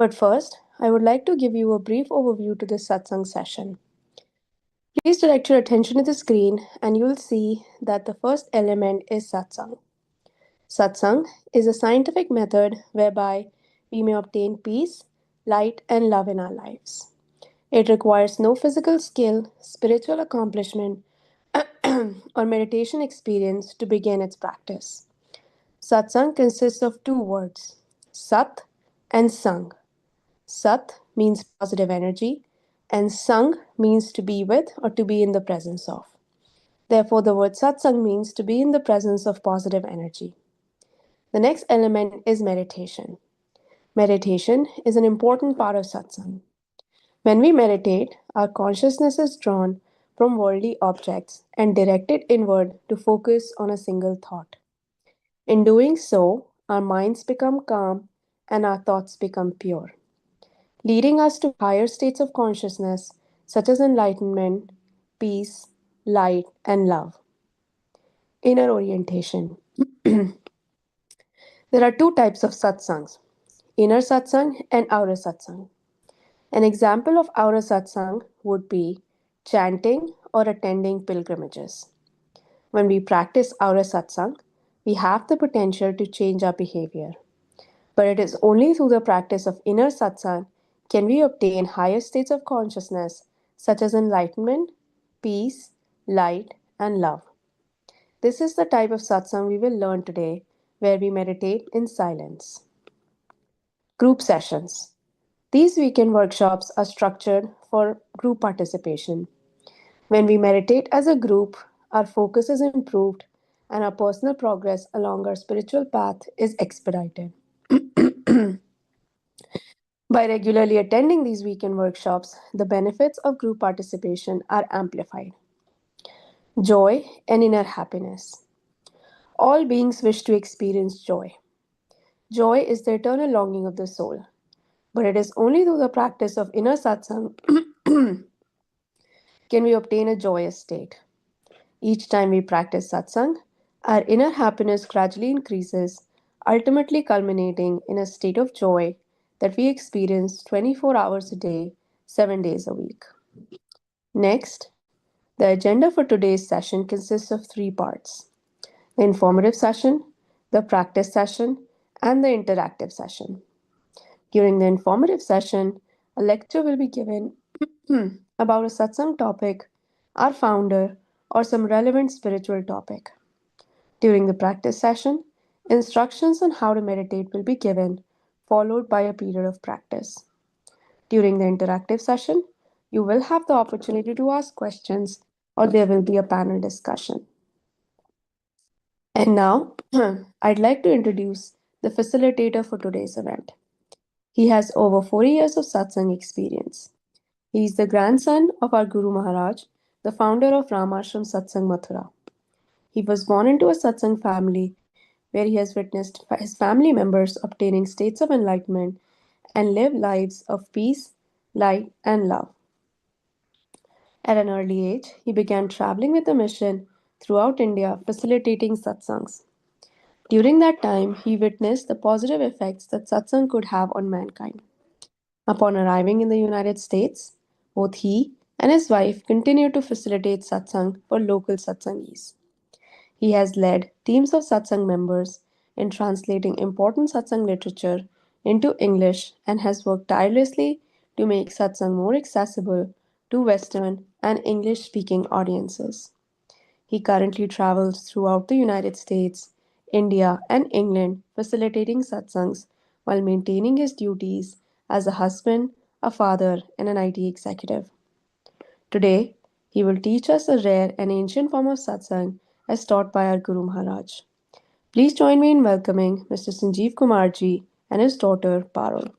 But first, I would like to give you a brief overview to this satsang session. Please direct your attention to the screen and you will see that the first element is satsang. Satsang is a scientific method whereby we may obtain peace, light, and love in our lives. It requires no physical skill, spiritual accomplishment, or meditation experience to begin its practice. Satsang consists of two words, Sat and Sang. Sat means positive energy, and Sang means to be with or to be in the presence of. Therefore, the word Satsang means to be in the presence of positive energy. The next element is meditation. Meditation is an important part of Satsang. When we meditate, our consciousness is drawn from worldly objects and directed inward to focus on a single thought. In doing so, our minds become calm and our thoughts become pure, leading us to higher states of consciousness such as enlightenment, peace, light, and love. Inner orientation. There are two types of satsangs, inner satsang and outer satsang. An example of outer satsang would be chanting or attending pilgrimages. When we practice outer satsang, we have the potential to change our behavior. But it is only through the practice of inner satsang can we obtain higher states of consciousness such as enlightenment, peace, light, and love. This is the type of satsang we will learn today, where we meditate in silence. Group sessions. These weekend workshops are structured for group participation. When we meditate as a group, our focus is improved and our personal progress along our spiritual path is expedited. By regularly attending these weekend workshops, the benefits of group participation are amplified. Joy and inner happiness. All beings wish to experience joy. Joy is the eternal longing of the soul, but it is only through the practice of inner satsang can we obtain a joyous state. Each time we practice satsang, our inner happiness gradually increases, ultimately culminating in a state of joy that we experience 24 hours a day, 7 days a week. Next, the agenda for today's session consists of three parts: the informative session, the practice session, and the interactive session. During the informative session, a lecture will be given about a satsang topic, our founder, or some relevant spiritual topic. During the practice session, instructions on how to meditate will be given, followed by a period of practice. During the interactive session, you will have the opportunity to ask questions or there will be a panel discussion. And now, I'd like to introduce the facilitator for today's event. He has over 40 years of satsang experience. He is the grandson of our Guru Maharaj, the founder of Ramashram Satsang Mathura. He was born into a satsang family where he has witnessed his family members obtaining states of enlightenment and live lives of peace, light, and love. At an early age, he began traveling with a mission throughout India, facilitating satsangs. During that time, he witnessed the positive effects that satsang could have on mankind. Upon arriving in the United States, both he and his wife continued to facilitate satsang for local satsangis. He has led teams of satsang members in translating important satsang literature into English and has worked tirelessly to make satsang more accessible to Western and English speaking audiences. He currently travels throughout the United States, India, and England facilitating satsangs while maintaining his duties as a husband, a father, and an IT executive. Today, he will teach us a rare and ancient form of satsang as taught by our Guru Maharaj. Please join me in welcoming Mr. Sanjeev Kumarji and his daughter Parul.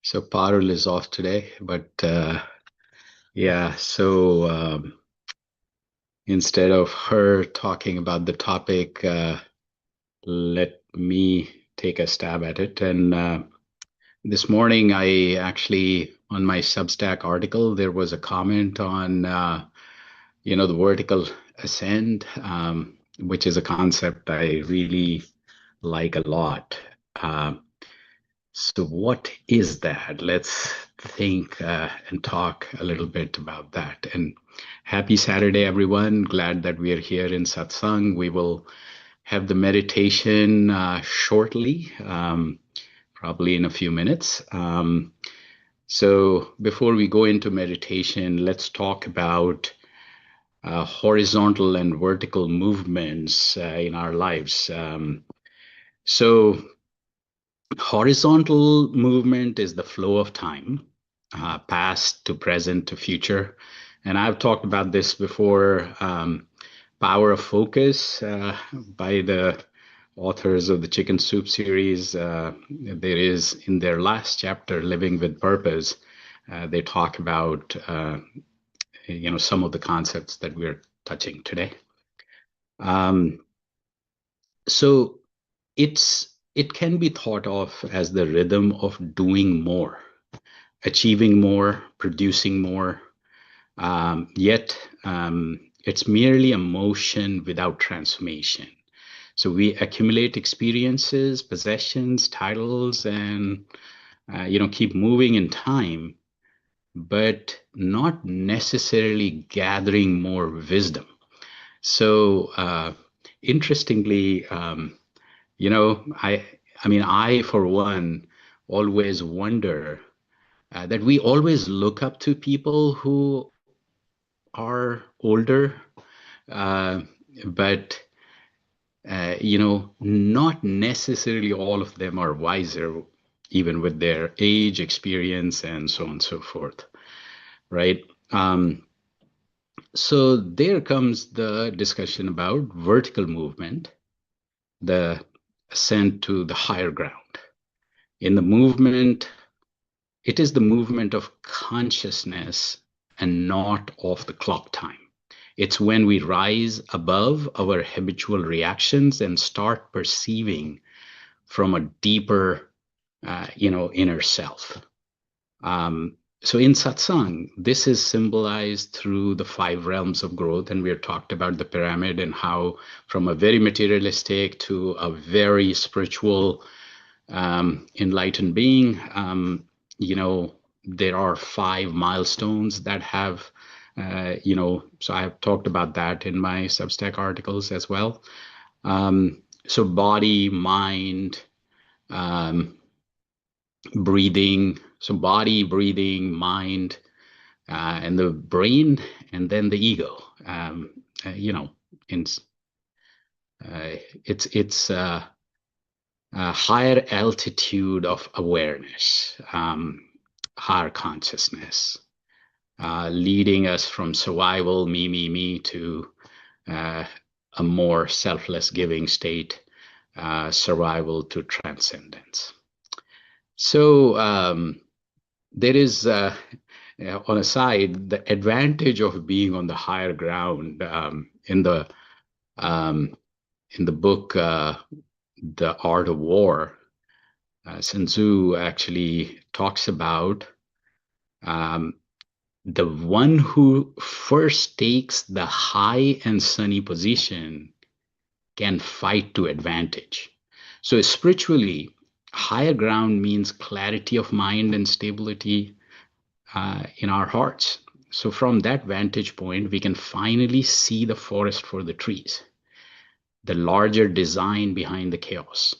So Parul is off today, but yeah, so instead of her talking about the topic, let me take a stab at it. And this morning, I actually, on my Substack article, there was a comment on, the vertical ascent. which is a concept I really like a lot. Um, so, what is that? Let's think and talk a little bit about that. And happy Saturday, everyone. Glad that we are here in Satsang. We will have the meditation shortly, probably in a few minutes. So, before we go into meditation, let's talk about horizontal and vertical movements in our lives. So, horizontal movement is the flow of time, past to present to future. And I've talked about this before. Power of Focus by the authors of the Chicken Soup series. There is in their last chapter, Living with Purpose, they talk about some of the concepts that we're touching today. Um, so it can be thought of as the rhythm of doing more, achieving more, producing more. Yet it's merely a motion without transformation. So we accumulate experiences, possessions, titles, and keep moving in time, but not necessarily gathering more wisdom. So interestingly, I for one always wonder that we always look up to people who are older, uh, but not necessarily all of them are wiser, even with their age, experience, and so on and so forth, right? So there comes the discussion about vertical movement, the ascent to the higher ground. In the movement, it is the movement of consciousness and not of the clock time. It's when we rise above our habitual reactions and start perceiving from a deeper, inner self. So in satsang, this is symbolized through the five realms of growth, and we have talked about the pyramid and how, from a very materialistic to a very spiritual, enlightened being, there are five milestones that have, so I've talked about that in my Substack articles as well. So body, mind, um, breathing. So body, breathing, mind, and the brain, and then the ego. Uh, you know, in, it's a higher altitude of awareness, higher consciousness, leading us from survival, me, to uh, a more selfless giving state, survival to transcendence. So there is, on a side, the advantage of being on the higher ground. Um, in the book, The Art of War, Sun Tzu actually talks about um, the one who first takes the high and sunny position can fight to advantage. So, spiritually, higher ground means clarity of mind and stability in our hearts. So, from that vantage point, we can finally see the forest for the trees, the larger design behind the chaos.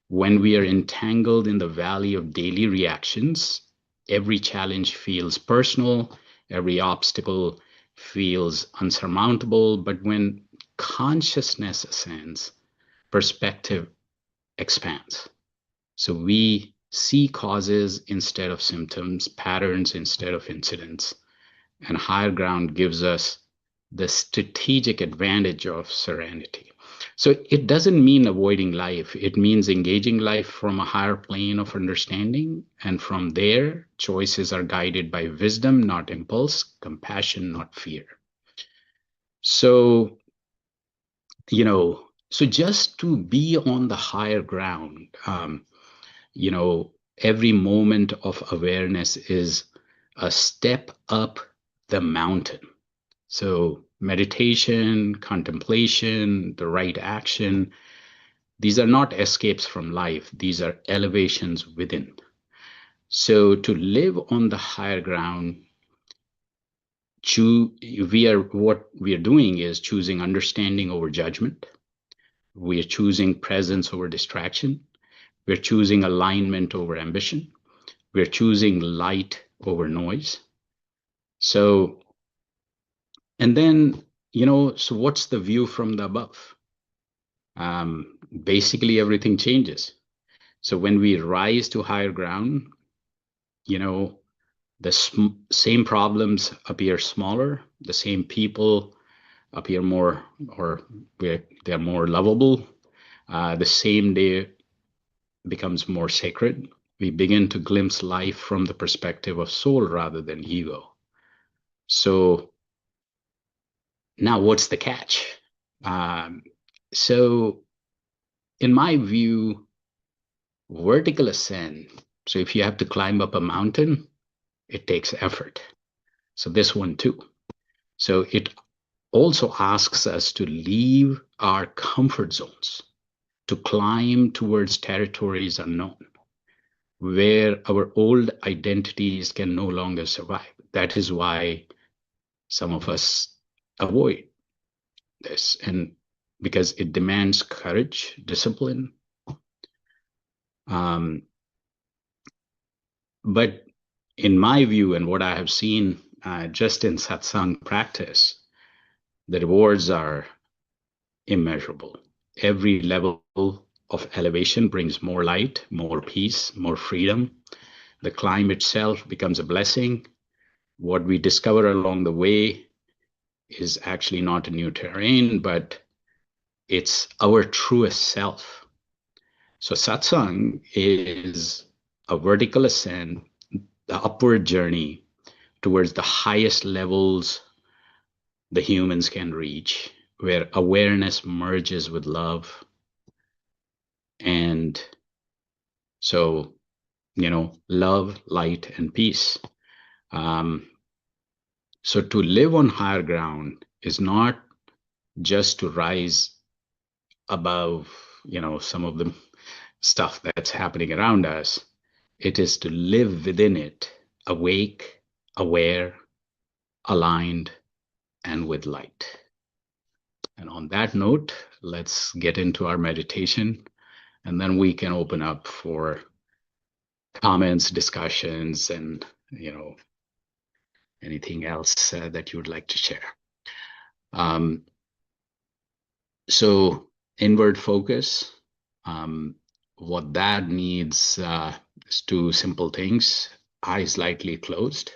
When we are entangled in the valley of daily reactions, every challenge feels personal, every obstacle feels unsurmountable. But when consciousness ascends, perspective expands. So we see causes instead of symptoms, patterns instead of incidents, and higher ground gives us the strategic advantage of serenity. So it doesn't mean avoiding life. It means engaging life from a higher plane of understanding. And from there, choices are guided by wisdom, not impulse, compassion, not fear. So, so just to be on the higher ground, every moment of awareness is a step up the mountain. So meditation, contemplation, the right action, these are not escapes from life. These are elevations within. So to live on the higher ground, what we are doing is choosing understanding over judgment. We are choosing presence over distraction. We're choosing alignment over ambition. We're choosing light over noise. So, and then, so what's the view from the above? Basically, everything changes. So when we rise to higher ground, you know, the same problems appear smaller, the same people appear more, or they're more lovable. The same day becomes more sacred. We begin to glimpse life from the perspective of soul rather than ego. So now what's the catch? Um, so in my view, vertical ascent, so if you have to climb up a mountain, it takes effort. So this one too. So it also asks us to leave our comfort zones, to climb towards territories unknown, where our old identities can no longer survive. That is why some of us avoid this, and because it demands courage, discipline. Um, but in my view, and what I have seen just in satsang practice, the rewards are immeasurable. Every level of elevation brings more light, more peace, more freedom. The climb itself becomes a blessing. What we discover along the way is actually not a new terrain, but it's our truest self. So satsang is a vertical ascent, the upward journey towards the highest levels the humans can reach, where awareness merges with love. And so, love, light, and peace. Um, so to live on higher ground is not just to rise above, some of the stuff that's happening around us. It is to live within it, awake, aware, aligned, and with light. And on that note, let's get into our meditation, and then we can open up for comments, discussions, and anything else that you would like to share. Um, so inward focus, what that needs is two simple things: eyes lightly closed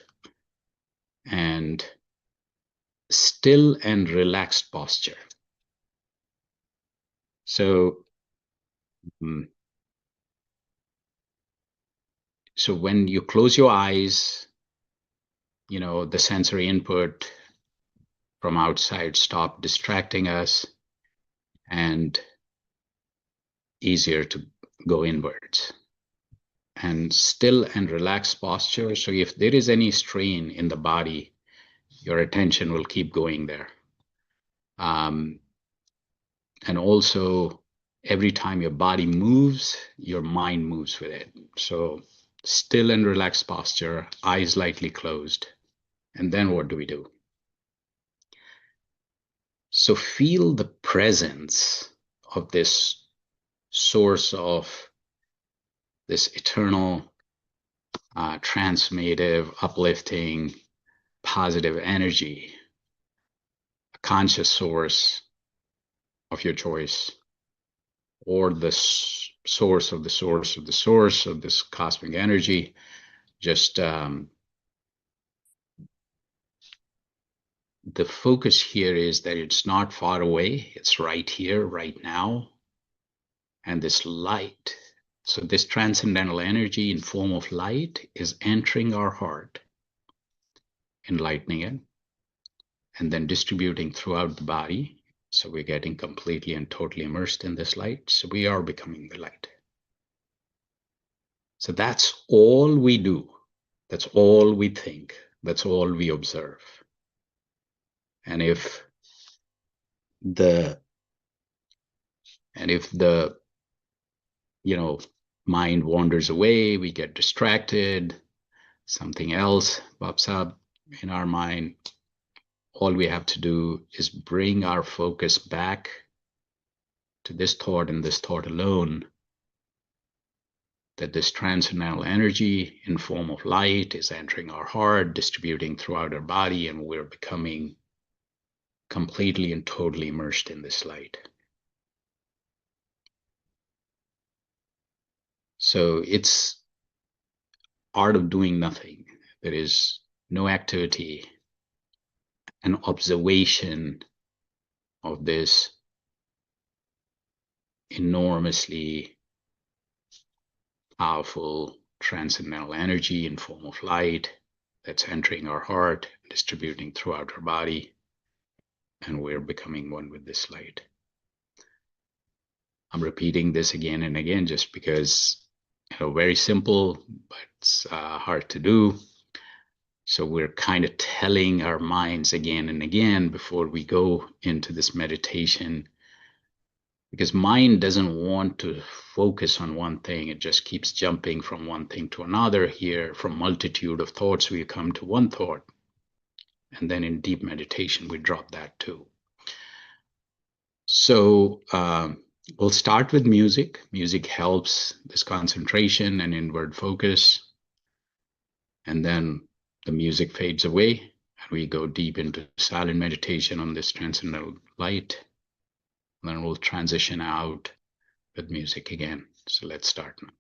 and still and relaxed posture. So, mm, so when you close your eyes, the sensory input from outside stop distracting us, and easier to go inwards. And still and relaxed posture. So if there is any strain in the body, your attention will keep going there. And also, every time your body moves, your mind moves with it. So still and relaxed posture, eyes lightly closed. And then what do we do? So feel the presence of this source of this eternal, transformative, uplifting, positive energy, a conscious source of your choice, or the source of the source of the source of this cosmic energy. Just the focus here is that it's not far away, it's right here, right now. And this light, so this transcendental energy in form of light is entering our heart, enlightening it, and then distributing throughout the body. So we're getting completely and totally immersed in this light. So we are becoming the light. So that's all we do. That's all we think. That's all we observe. And if the and if the mind wanders away, we get distracted, something else pops up in our mind, all we have to do is bring our focus back to this thought and this thought alone, that this transcendental energy in form of light is entering our heart, distributing throughout our body, and we're becoming completely and totally immersed in this light. So it's art of doing nothing. There is no activity, an observation of this enormously powerful transcendental energy in form of light that's entering our heart, distributing throughout our body, and we're becoming one with this light. I'm repeating this again and again just because, very simple, but it's hard to do. So we're kind of telling our minds again and again before we go into this meditation, because mind doesn't want to focus on one thing. It just keeps jumping from one thing to another. Here, from multitude of thoughts, we come to one thought. And then in deep meditation, we drop that too. So we'll start with music. Music helps this concentration and inward focus. And then the music fades away, and we go deep into silent meditation on this transcendental light. And then we'll transition out with music again. So let's start now.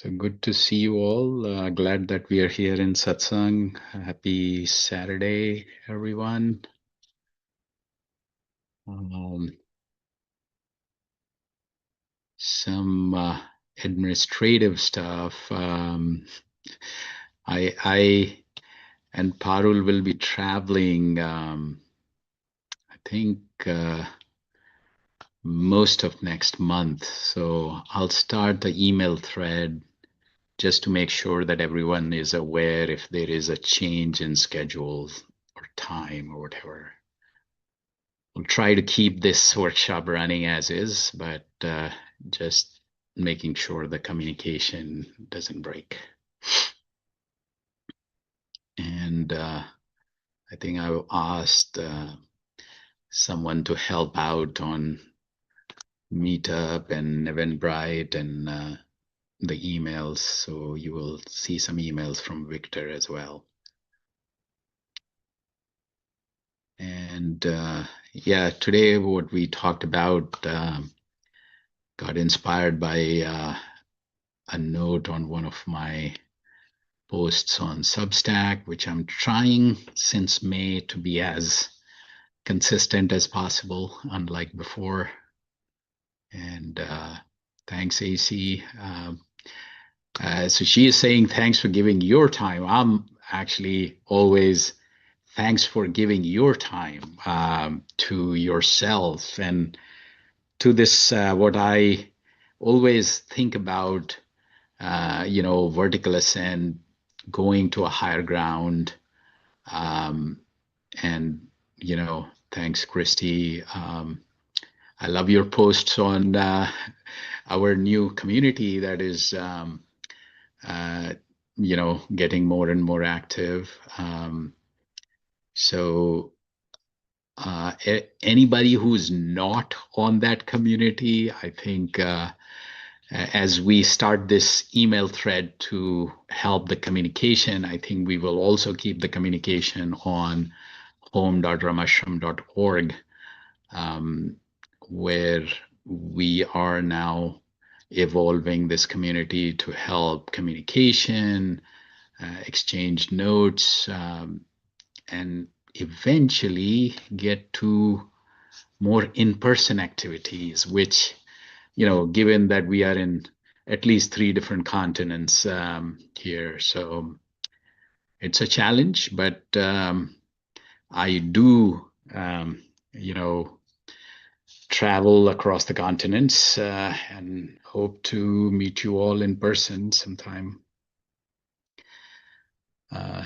So good to see you all. Glad that we are here in Satsang. Happy Saturday, everyone. Um, some administrative stuff. I and Parul will be traveling. I think most of next month. So I'll start the email thread just to make sure that everyone is aware if there is a change in schedules or time or whatever. We'll try to keep this workshop running as is, but just making sure the communication doesn't break. And I think I asked someone to help out on Meetup and Eventbrite and the emails. So you will see some emails from Victor as well. And yeah, today what we talked about got inspired by a note on one of my posts on Substack, which I'm trying since May to be as consistent as possible, unlike before. And thanks, AC. So she is saying, thanks for giving your time. I'm actually always, thanks for giving your time to yourself and to this, what I always think about, vertical ascent, going to a higher ground. Um, and, thanks, Christy. I love your posts on our new community that is, uh, getting more and more active. So anybody who's not on that community, I think as we start this email thread to help the communication, I think we will also keep the communication on home.ramashram.org, where we are now evolving this community to help communication, exchange notes, and eventually get to more in-person activities, which, given that we are in at least 3 different continents here, so it's a challenge, but I do, travel across the continents and hope to meet you all in person sometime, uh,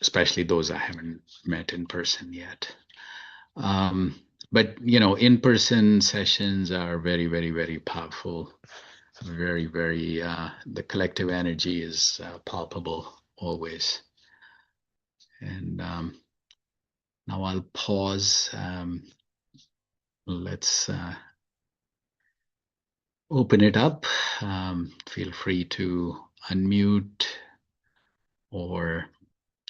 especially those I haven't met in person yet. But in-person sessions are very, very, very powerful. Very, very. The collective energy is palpable always. And now I'll pause. Let's open it up. Feel free to unmute or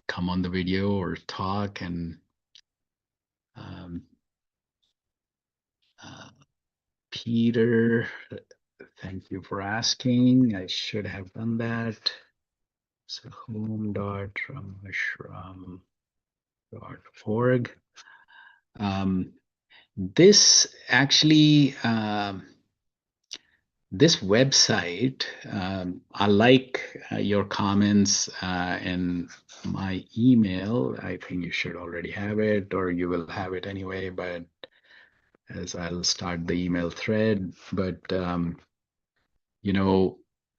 come on the video or talk. And um, uh, Peter, thank you for asking. I should have done that. So home.ramashram.org. This actually, this website, I like your comments in my email. I think you should already have it, or you will have it anyway, but as I'll start the email thread. But,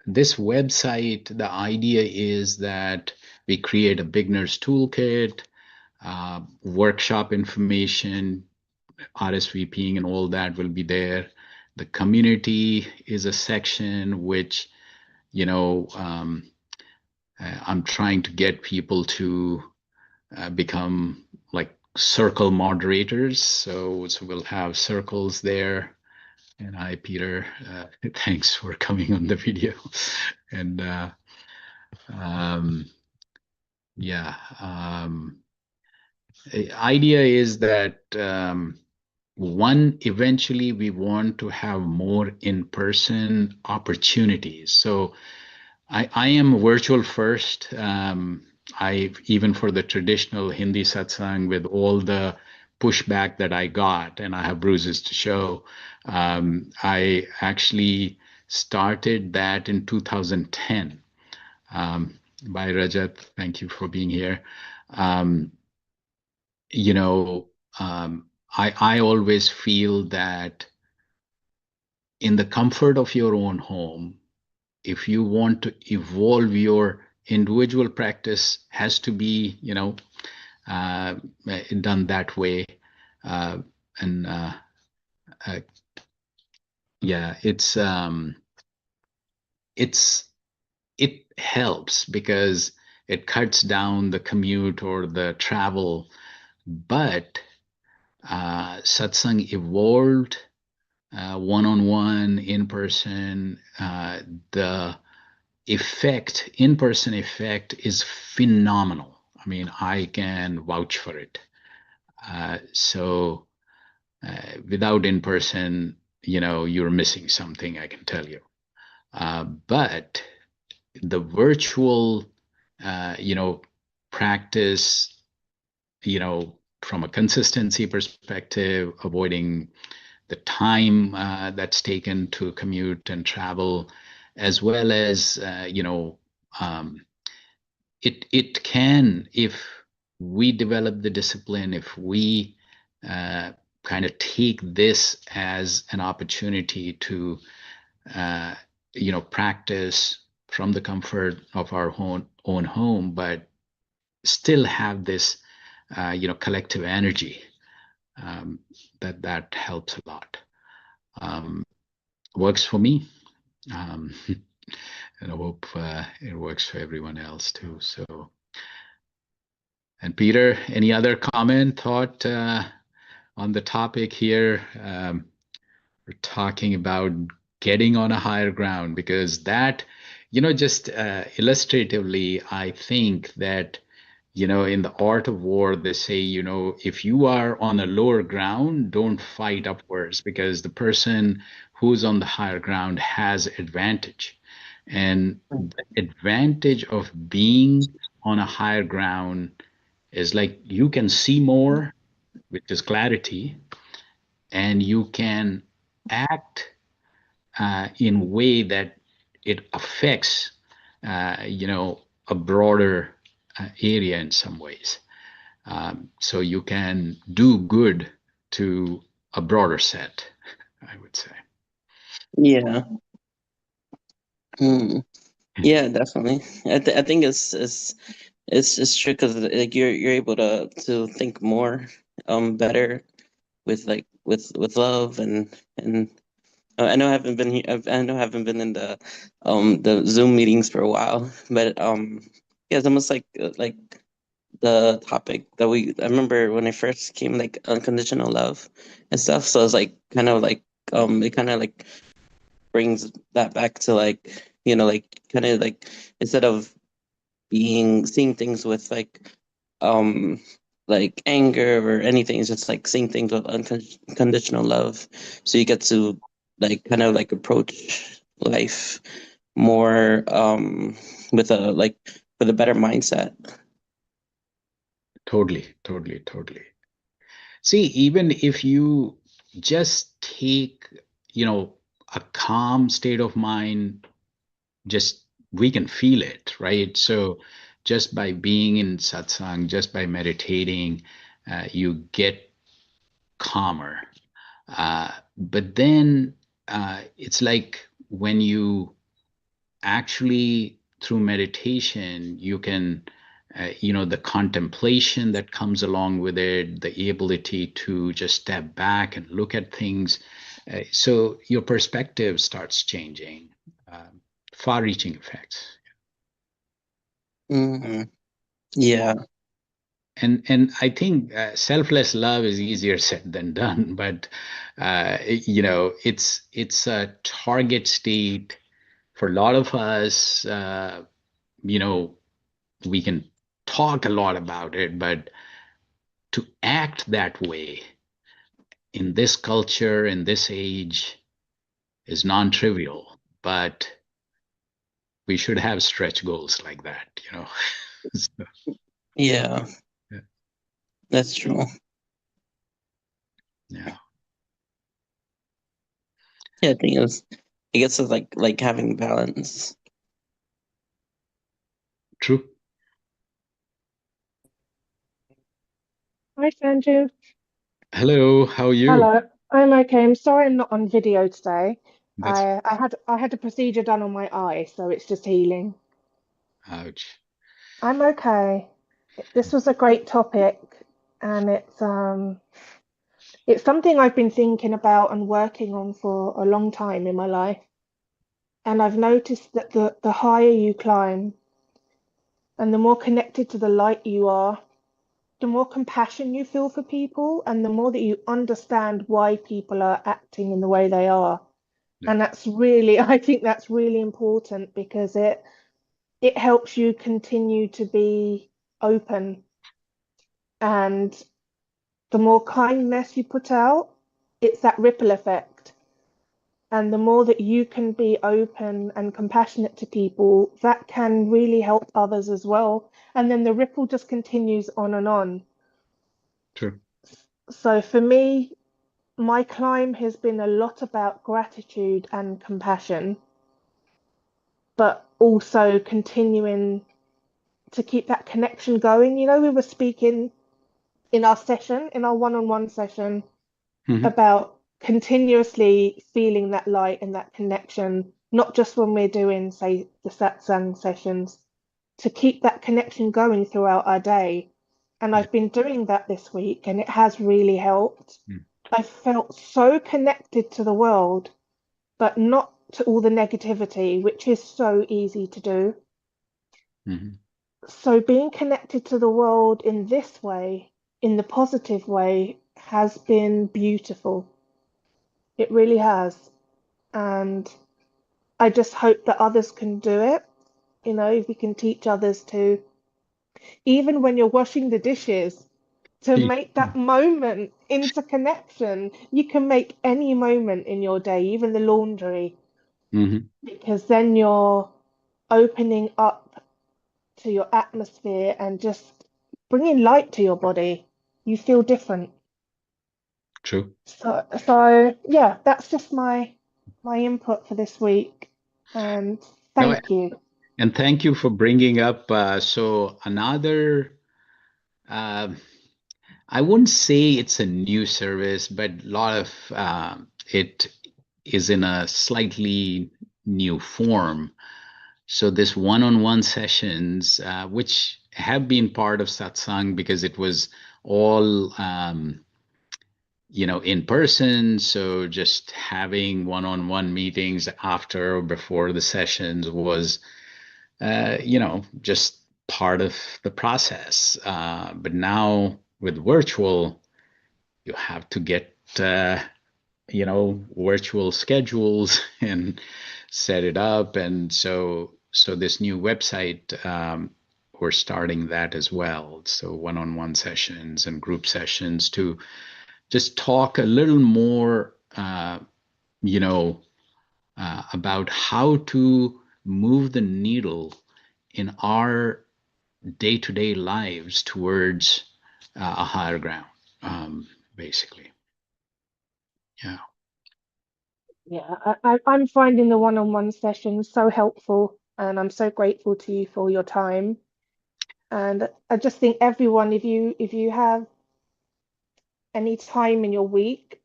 this website, the idea is that we create a beginner's toolkit, workshop information, RSVPing and all that will be there. The community is a section which, I'm trying to get people to become like circle moderators. So we'll have circles there. And hi, Peter. Thanks for coming on the video. And yeah, the idea is that one, eventually we want to have more in-person opportunities. So I am virtual first. I even for the traditional Hindi satsang with all the pushback that I got, and I have bruises to show. I actually started that in 2010. By Rajat, thank you for being here. Um, you know, I always feel that in the comfort of your own home, if you want to evolve your individual practice, has to be uh, done that way. uh, and uh, yeah, it's it helps because it cuts down the commute or the travel. But satsang evolved one-on-one, in person. The effect, in-person effect, is phenomenal. I mean, I can vouch for it. So without in-person, you're missing something, I can tell you. But the virtual, practice, from a consistency perspective, avoiding the time that's taken to commute and travel, as well as um, it can, if we develop the discipline, if we uh, kind of take this as an opportunity to uh, practice from the comfort of our own home, but still have this collective energy, that helps a lot. um, Works for me. um, and I hope it works for everyone else too. So, and Peter, any other comment, thought on the topic here? We're talking about getting on a higher ground, because that, just illustratively, I think that, in the art of war, they say, if you are on a lower ground, don't fight upwards, because the person who's on the higher ground has advantage. And the advantage of being on a higher ground is like you can see more, which is clarity, and you can act in a way that it affects, a broader area in some ways. So you can do good to a broader set, I would say. Yeah. Mm. Yeah, definitely. I think it's true because like you're able to think more better with like with love and I know I haven't been here. I know I haven't been in the Zoom meetings for a while, but yeah, it's almost like the topic that we. I remember when I first came, like unconditional love and stuff. So it's like kind of like it kind of like brings that back to like like kind of like instead of being seeing things with um like anger or anything, it's just like seeing things with unconditional love, so you get to like kind of like approach life more with a like with a better mindset. Totally, totally, totally. See, even if you just take, a calm state of mind, just we can feel it, right? So just by being in satsang, just by meditating, you get calmer. But then it's like when you actually, through meditation, you can, the contemplation that comes along with it, the ability to just step back and look at things. So your perspective starts changing, far reaching effects. Hmm. Yeah. And I think selfless love is easier said than done, but it's a target state for a lot of us. You know, we can talk a lot about it, but to act that way in this culture, in this age, is non-trivial. But we should have stretch goals like that, So, Yeah, yeah. that's true. Yeah. Yeah, I guess it's like having balance. True. Hi, Sanju. Hello, how are you? Hello. I'm okay. I'm sorry I'm not on video today. That's I had a procedure done on my eye, so it's just healing. ouch. I'm okay. This was a great topic, and it's something I've been thinking about and working on for a long time in my life. And I've noticed that the higher you climb and the more connected to the light you are, the more compassion you feel for people, and the more that you understand why people are acting in the way they are. Yeah. And that's really, I think that's really important because it helps you continue to be open. And the more kindness you put out, it's that ripple effect. And the more that you can be open and compassionate to people, that can really help others as well. And then the ripple just continues on and on. True. So for me, my climb has been a lot about gratitude and compassion, but also continuing to keep that connection going. We were speaking in our session, in our one-on-one session, Hmm. about continuously feeling that light and that connection, not just when we're doing, say, the satsang sessions, to keep that connection going throughout our day. And Yeah. I've been doing that this week, and it has really helped. Mm. I felt so connected to the world, but not to all the negativity, which is so easy to do. Mhm. So being connected to the world in this way, in the positive way, has been beautiful. It really has. And I just hope that others can do it. If we can teach others to, even when you're washing the dishes, to make that moment into connection. You can make any moment in your day, even the laundry, Mhm. because then you're opening up to your atmosphere and just bringing light to your body. You feel different. True. So yeah, that's just my input for this week. And No, thank you. and thank you for bringing up. So another, uh, I wouldn't say it's a new service, but a lot of it is in a slightly new form. So this one-on-one sessions, which have been part of satsang because it was all in person. So just having one-on-one meetings after or before the sessions was, just part of the process. But now with virtual, you have to get, virtual schedules and set it up. And so this new website, we're starting that as well. So one-on-one sessions and group sessions to just talk a little more, you know, about how to move the needle in our day-to-day lives towards a higher ground, basically. Yeah. Yeah, I'm finding the one-on-one sessions so helpful, and I'm so grateful to you for your time. And I just think everyone, if you have any time in your week,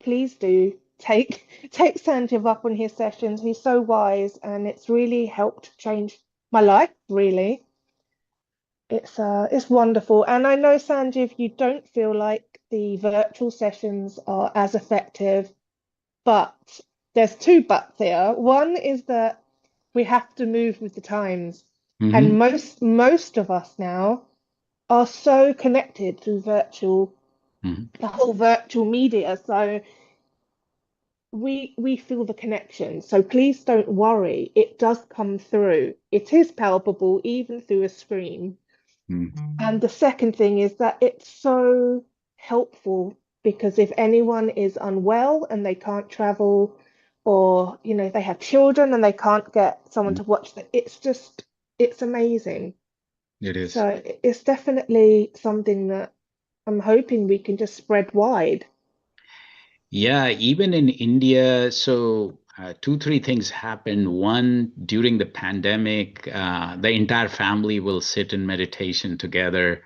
please do take take Sanjeev up on his sessions. He's so wise, and it's really helped change my life, really. It's wonderful. And I know, Sanjeev, you don't feel like the virtual sessions are as effective, but there's two buts here. One is that we have to move with the times, Hmm. and most of us now are so connected through Hmm. the whole virtual media. So we feel the connection. So please don't worry. It does come through. It is palpable even through a screen. Hmm. And the second thing is that it's so helpful because if anyone is unwell and they can't travel, or they have children and they can't get someone Mm. to watch them. It's amazing. It is. So it's definitely something that I'm hoping we can just spread wide. Yeah, even in India, so two, three things happened. One, during the pandemic, the entire family will sit in meditation together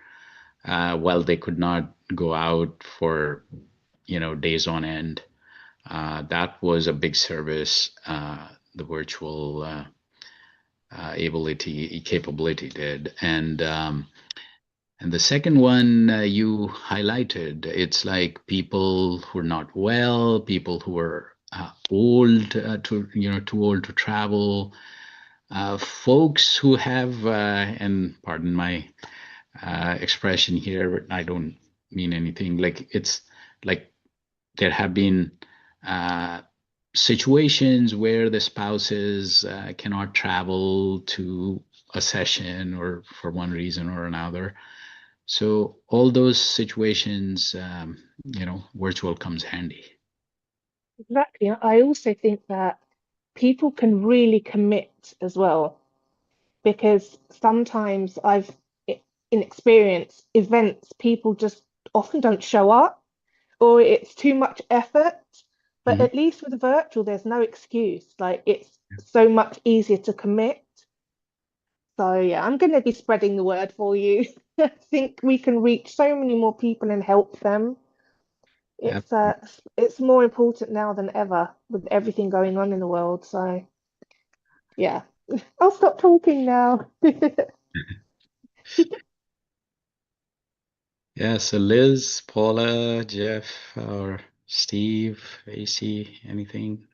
while they could not go out for, days on end. That was a big service. The virtual capability did, and the second one you highlighted, it's like people who are not well, people who are old too old to travel, folks who have, and pardon my expression here, but I don't mean anything. Like it's like there have been uh, situations where the spouses cannot travel to a session or for one reason or another. So all those situations, virtual comes handy. Exactly. I also think that people can really commit as well, because sometimes in experience, events, people just often don't show up, or it's too much effort. But Mhm. at least with virtual, there's no excuse. Like, it's so much easier to commit. So yeah, I'm going to be spreading the word for you. I think we can reach so many more people and help them. It's Absolutely. uh it's more important now than ever with everything going on in the world. So yeah, I'll stop talking now. Yeah, so Liz, Paula, Jeff, or Steve, AC, anything?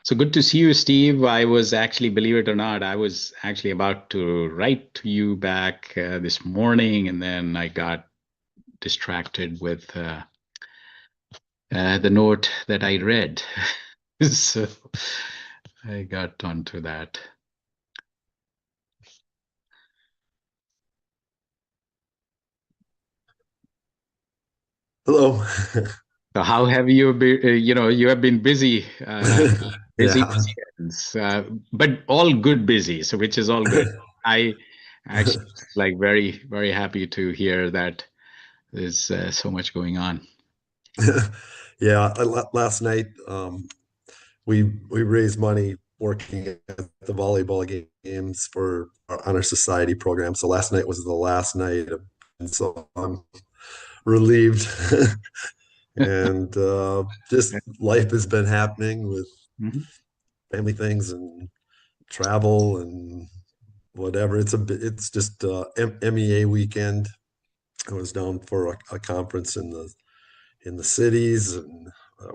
So good to see you, Steve. I was actually, believe it or not, I was actually about to write to you back this morning, and then I got distracted with the note that I read. So I got onto that. Hello. So how have you been? You have been busy, busy Yeah. weekends, but all good busy. So which is all good. I actually like very, very happy to hear that there's so much going on. Yeah. Last night, we raised money working at the volleyball games for our honor society program. So last night was the last night, and so I'm relieved. And just life has been happening with Mhm. family things and travel and whatever. It's just MEA weekend. I was down for a conference in the cities, and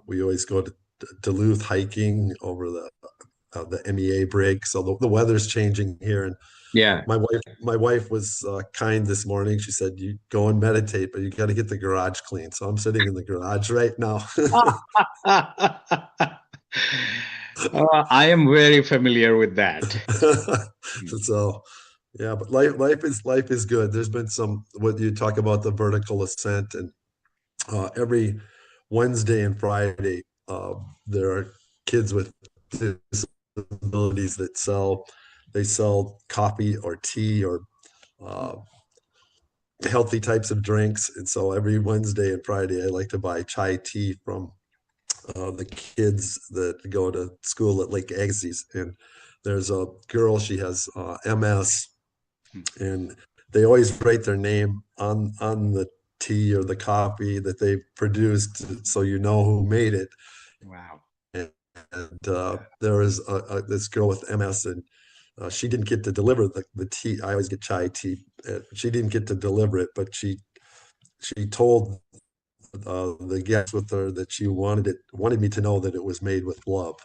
we always go to Duluth hiking over the MEA break. So the weather's changing here, and Yeah. my wife was kind this morning. She said, "You go and meditate, but you got to get the garage clean." So I'm sitting in the garage right now. I am very familiar with that. So yeah, but life is good. There's been some, what you talk about, the vertical ascent, and every Wednesday and Friday, there are kids with disabilities that sell coffee or tea or uh, healthy types of drinks. And so every Wednesday and Friday, I like to buy chai tea from the kids that go to school at Lake Agassiz. And there's a girl, she has MS, and they always write their name on the tea or the coffee that they produced, so you know who made it. Wow. And there was this girl with MS, and she didn't get to deliver the tea. I always get chai tea. She didn't get to deliver it, but she told the guest with her that she wanted me to know that it was made with love.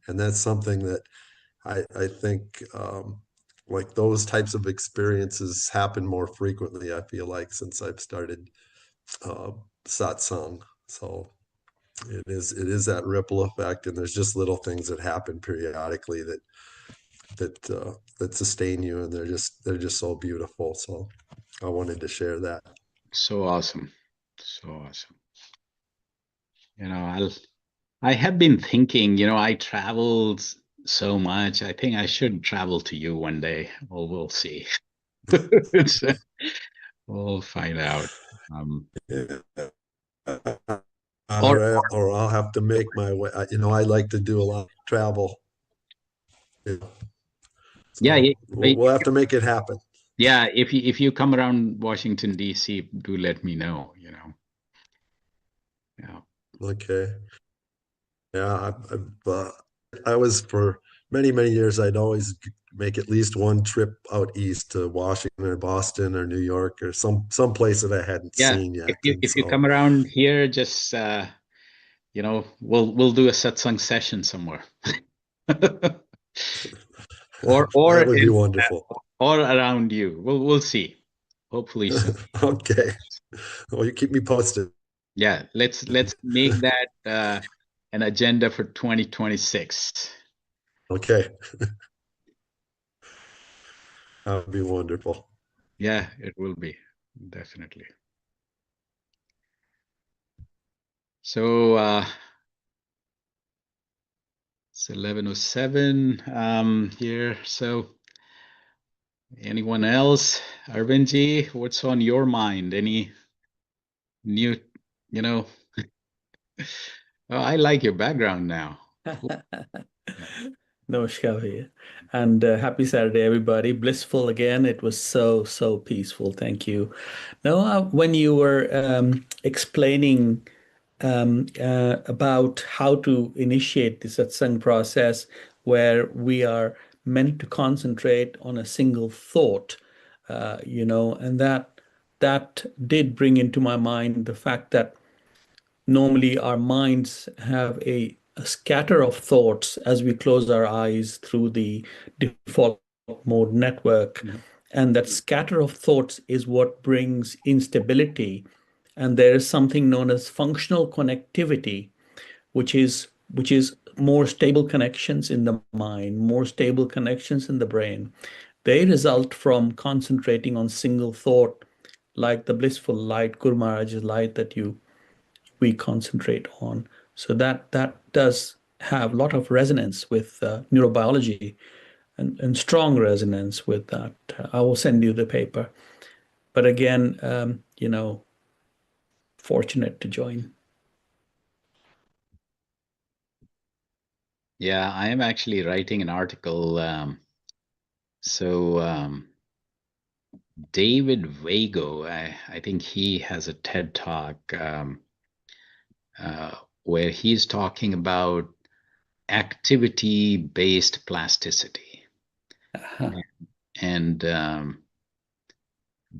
And that's something that I think, like, those types of experiences happen more frequently, I feel like, since I've started uh, satsang. So it is that ripple effect, and there's just little things that happen periodically that sustain you, and they're just so beautiful. So I wanted to share that. So awesome. So awesome. I'll I have been thinking, I traveled so much. I think I should travel to you one day. Well, we'll see. So, we'll find out. Yeah. Or Or I'll have to make my way. I like to do a lot of travel. You know, yeah, so we'll have to make it happen. yeah. If you come around Washington D.C., do let me know. Yeah. Okay. Yeah, I was for many, many years, I'd always make at least one trip out east to Washington or Boston or New York or some place that I hadn't Yeah. seen If yet. you And if you so, come around here, just we'll do a satsang session somewhere. or that would be wonderful. or around you. We'll see. Hopefully soon. Okay. Well, you keep me posted. Yeah, let's make that an agenda for 2026. Okay. That would be wonderful. Yeah, it will be definitely. So it's 11:07 here. So anyone else? Arvinji, what's on your mind? Any new, you know? Oh, I like your background now. Cool. Yeah. Namaskar, bhaiya. And happy Saturday, everybody. Blissful again. It was so peaceful. Thank you. Now, when you were explaining about how to initiate the satsang process, where we are meant to concentrate on a single thought, and that did bring into my mind the fact that normally our minds have a scatter of thoughts as we close our eyes through the default mode network. Mhm. And that scatter of thoughts is what brings instability. And there is something known as functional connectivity, which is more stable connections in the mind, more stable connections in the brain. They result from concentrating on single thought, like the blissful light, Guru Maharaj's light that we concentrate on. So that does have a lot of resonance with neurobiology and strong resonance with that. I will send you the paper. But again, fortunate to join. Yeah, I am actually writing an article. So David Vago, I think he has a TED talk where he's talking about activity-based plasticity. Uh-huh. And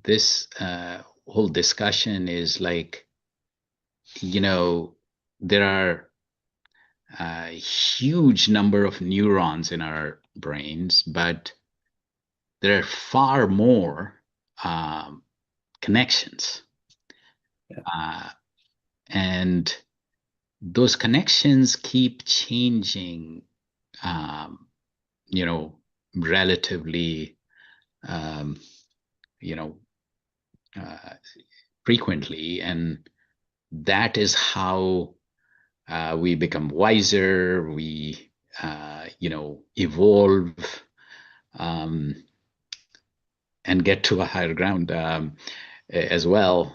this whole discussion is like, there are a huge number of neurons in our brains, but there are far more connections. Yeah. And those connections keep changing, um, relatively, um, you know, uh, frequently. And that is how we become wiser, we, evolve, um, and get to a higher ground as well.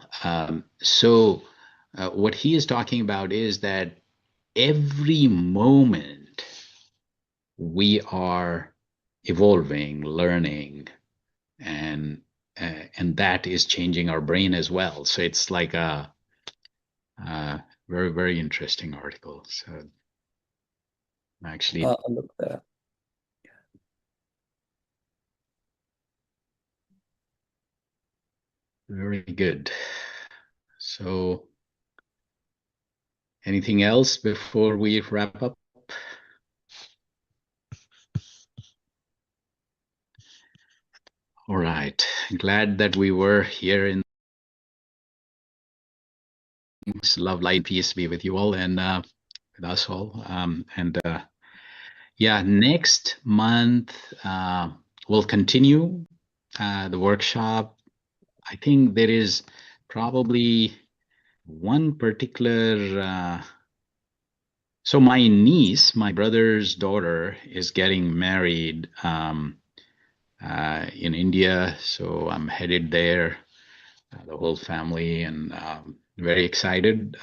So, what he is talking about is that every moment we are evolving, learning, and and that is changing our brain as well. So it's like a very, very interesting article. So actually, I'll look that up. very good. So anything else before we wrap up? All right. Glad that we were here in love, light, peace be with you all and with us all. Yeah, next month we'll continue the workshop. I think there is probably one particular So my niece, my brother's daughter, is getting married in India. So I'm headed there, the whole family, and very excited.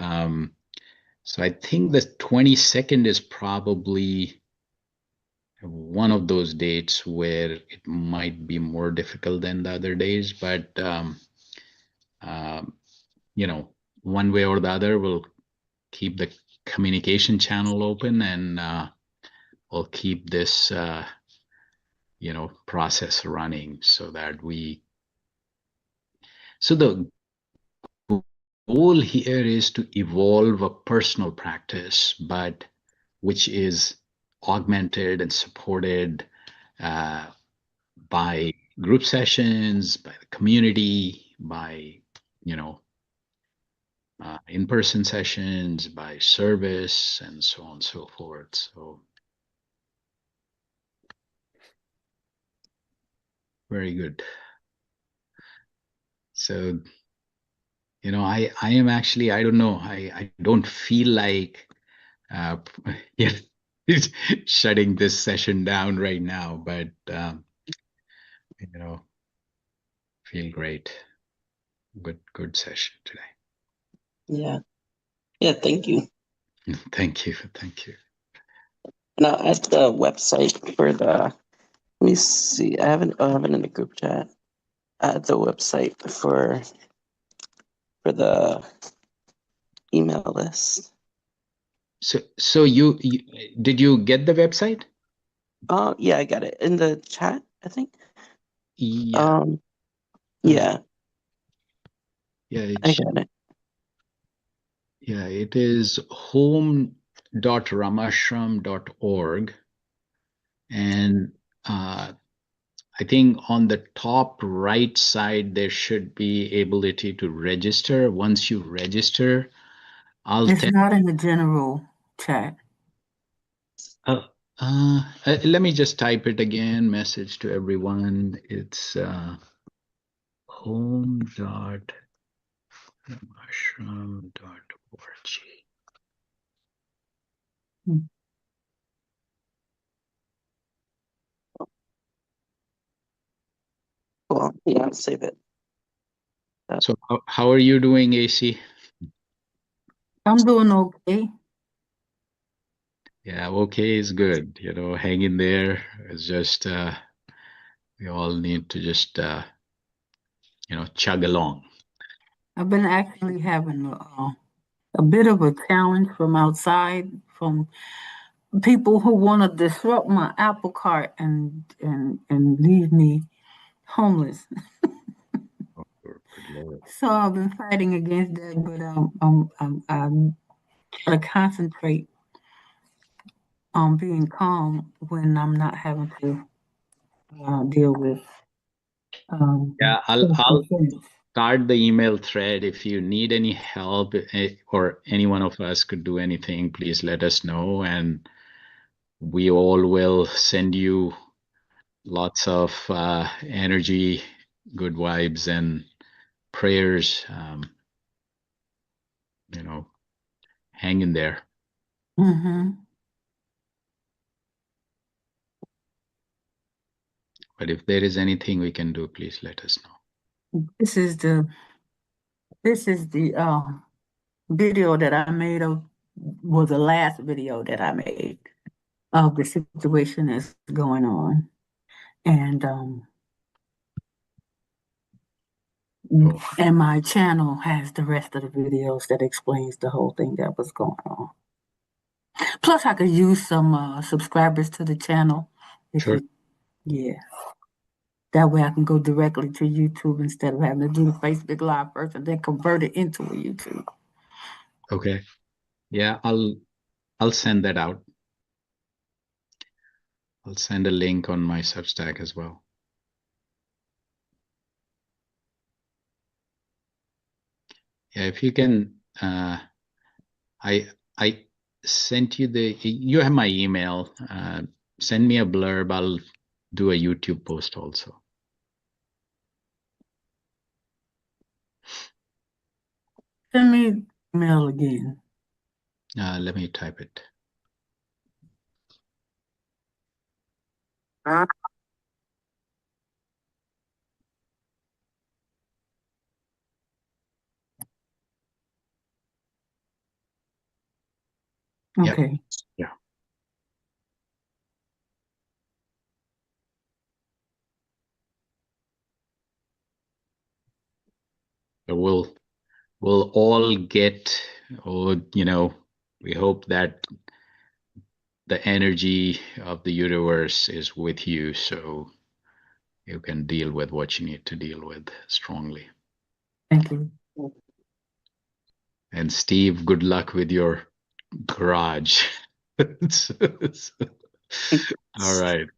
So I think the 22nd is probably one of those dates where it might be more difficult than the other days, but um, you know, one way or the other, we'll keep the communication channel open, and we'll keep this process running so that the goal here is to evolve a personal practice, but which is augmented and supported uh, by group sessions, by the community, by you know in-person sessions, by service, and so on and so forth. So very good. So I am actually, I don't know, I don't feel like uh, yeah, shutting this session down right now, but you know, feel great. Good session today. Yeah. Yeah. Thank you. Thank you. Thank you. Now at the website for the. Let me see. I haven't in the group chat. At the website for the email list. So you did you get the website? Oh yeah, I got it in the chat, I think. Yeah. Yeah, Yeah, I got it. yeah, it is home.ramashram.org. And I think on the top right side, there should be ability to register. Once you register, I'll It's tell. not in the general chat. Let me just type it again. Message to everyone. It's home.ramashram.org. Hmm. Cool. Yeah, I'll save it. So how are you doing, AC? I'm doing okay. Yeah, okay is good. Hang in there. It's just we all need to just chug along. I've been actually having a bit of a challenge from outside, from people who want to disrupt my apple cart and leave me homeless. Oh, good Lord. So I've been fighting against that, but I'm trying to concentrate on being calm when I'm not having to deal with Yeah, I'll self-defense. start the email thread. If you need any help, or any one of us could do anything, please let us know, and we all will send you lots of energy, good vibes, and prayers. Hang in there. Mm-hmm. But if there is anything we can do, please let us know. This is the video that I made of was the last video that I made of the situation that's going on. And Oh, and my channel has the rest of the videos that explains the whole thing that was going on. Plus I could use some subscribers to the channel if sure. yeah. That way I can go directly to YouTube instead of having to do the Facebook Live first and then convert it into a YouTube. Okay. Yeah, I'll send that out. I'll send a link on my Substack as well. Yeah, if you can, I sent you you have my email. Send me a blurb. I'll do a YouTube post also. Send me email again. Let me type it. Yep. Okay. Yeah. So we'll all get, or we hope that the energy of the universe is with you, so you can deal with what you need to deal with strongly. Thank you. And Steve, good luck with your garage. All right.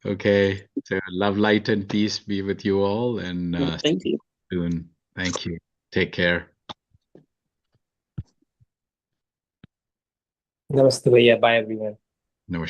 Okay. So love, light, and peace be with you all, and Thank you. soon. Thank you. Take care. Namaste, Bhaiya. Bye, everyone.